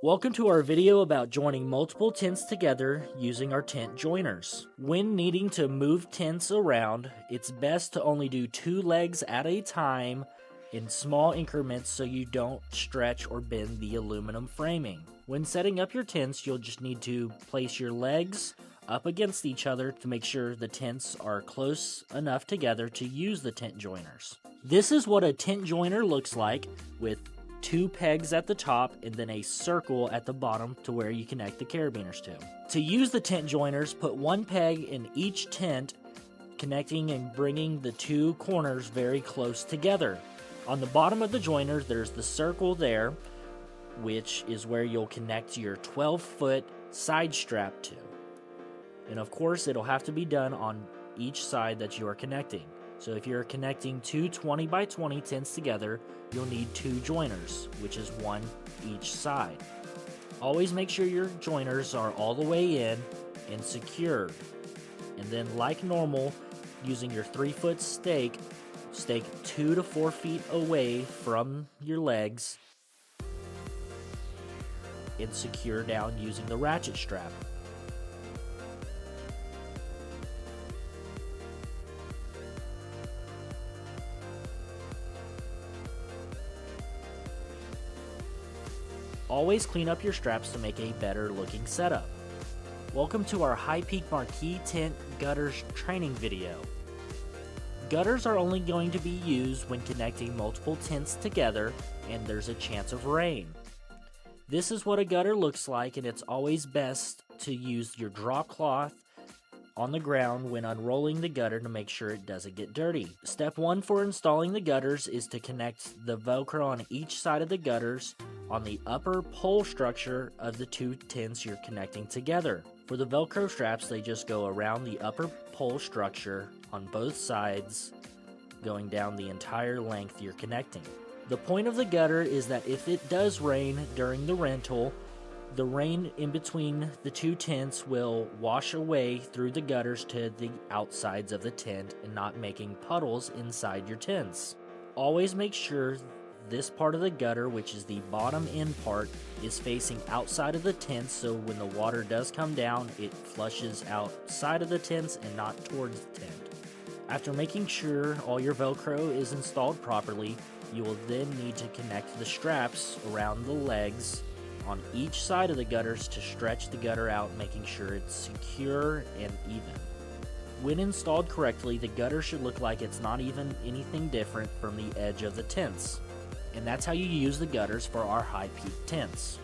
Welcome to our video about joining multiple tents together using our tent joiners. When needing to move tents around, it's best to only do 2 legs at a time in small increments so you don't stretch or bend the aluminum framing. When setting up your tents, you'll just need to place your legs up against each other to make sure the tents are close enough together to use the tent joiners. This is what a tent joiner looks like, with 2 pegs at the top and then a circle at the bottom to where you connect the carabiners to. To use the tent joiners, put 1 peg in each tent, connecting and bringing the 2 corners very close together. On the bottom of the joiners, there's the circle there, which is where you'll connect your 12-foot side strap to. And of course, it'll have to be done on each side that you are connecting. So if you're connecting 2 20 by 20 tents together, you'll need 2 joiners, which is 1 each side. Always make sure your joiners are all the way in and secured. And then, like normal, using your 3-foot stake, stake 2 to 4 feet away from your legs and secure down using the ratchet strap. Always clean up your straps to make a better looking setup. Welcome to our High Peak Marquee tent gutters training video. Gutters are only going to be used when connecting multiple tents together and there's a chance of rain. This is what a gutter looks like, and it's always best to use your drop cloth on the ground when unrolling the gutter to make sure it doesn't get dirty. Step 1 for installing the gutters is to connect the Velcro on each side of the gutters on the upper pole structure of the 2 tents you're connecting together. For the Velcro straps, they just go around the upper pole structure on both sides, going down the entire length you're connecting. The point of the gutter is that if it does rain during the rental, the rain in between the 2 tents will wash away through the gutters to the outsides of the tent and not making puddles inside your tents. Always make sure this part of the gutter, which is the bottom end part, is facing outside of the tent, so when the water does come down, it flushes outside of the tents and not towards the tent. After making sure all your Velcro is installed properly, you will then need to connect the straps around the legs on each side of the gutters to stretch the gutter out, making sure it's secure and even. When installed correctly, the gutter should look like it's not even anything different from the edge of the tents. And that's how you use the gutters for our high peak tents.